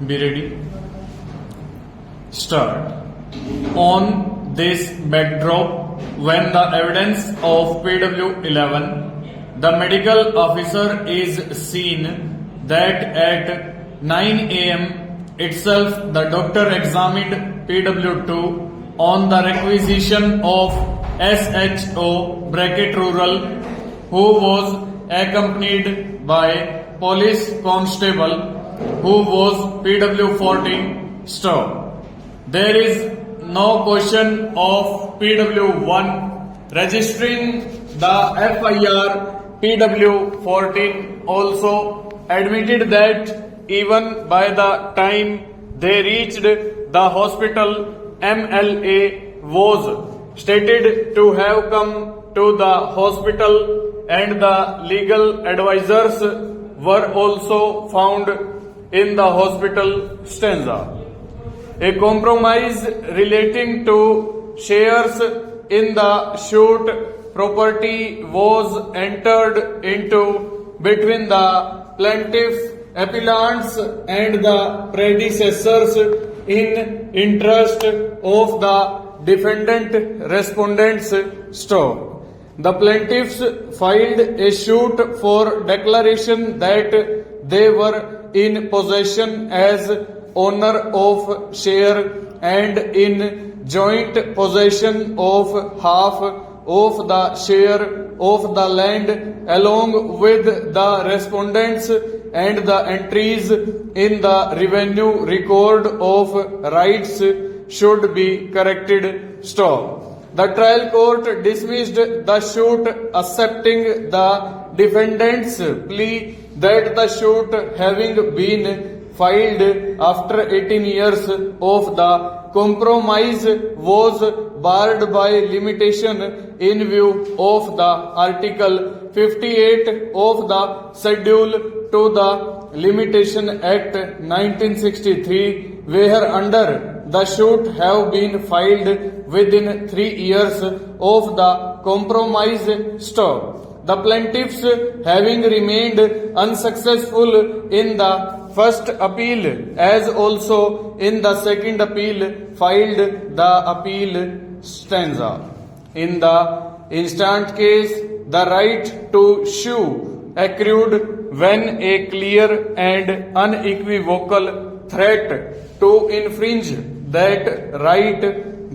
Be ready. Start. On this backdrop, when the evidence of PW11, the medical officer is seen that at 9 am itself the doctor examined PW2 on the requisition of SHO bracket rural, who was accompanied by police constable who was PW14 stop. There is no question of PW1 registering the FIR. PW14 also admitted that even by the time they reached the hospital, MLA was stated to have come to the hospital and the legal advisors were also found in the hospital stanza. A compromise relating to shares in the shoot property was entered into between the plaintiff appellants and the predecessors in interest of the defendant respondents stop. The plaintiffs filed a suit for declaration that they were in possession as owner of share and in joint possession of half of the share of the land along with the respondents, and the entries in the revenue record of rights should be corrected. Stop. The trial court dismissed the suit, accepting the defendant's plea that the suit having been filed after 18 years of the compromise was barred by limitation in view of the Article 58 of the Schedule to the Limitation Act 1963, where under the suit have been filed within 3 years of the compromise stop. The plaintiffs, having remained unsuccessful in the first appeal as also in the second appeal, filed the appeal stanza. In the instant case, the right to sue accrued when a clear and unequivocal threat to infringe that right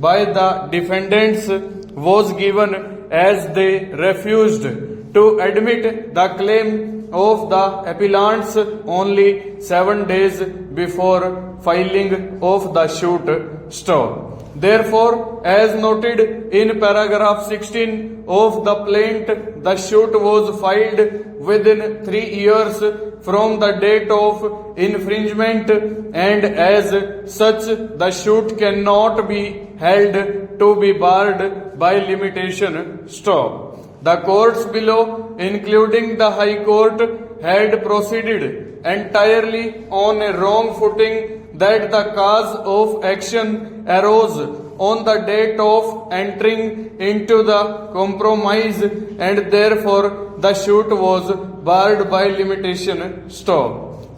by the defendants was given, as they refused to admit the claim of the appellants only 7 days before filing of the suit stop. Therefore, as noted in paragraph 16 of the plaint, the suit was filed within 3 years from the date of infringement, and as such the suit cannot be held to be barred by limitation stop. The courts below, including the High Court, had proceeded entirely on a wrong footing, that the cause of action arose on the date of entering into the compromise, and therefore the suit was barred by limitation stop.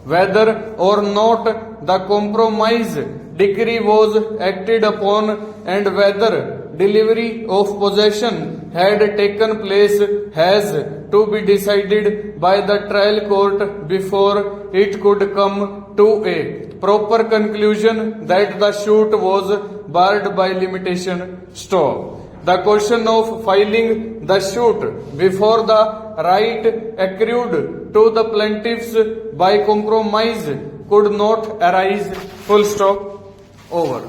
Whether or not the compromise decree was acted upon and whether delivery of possession had taken place has to be decided by the trial court before it could come to a proper conclusion that the suit was barred by limitation stop. The question of filing the suit before the right accrued to the plaintiffs by compromise could not arise. Full stop. Over.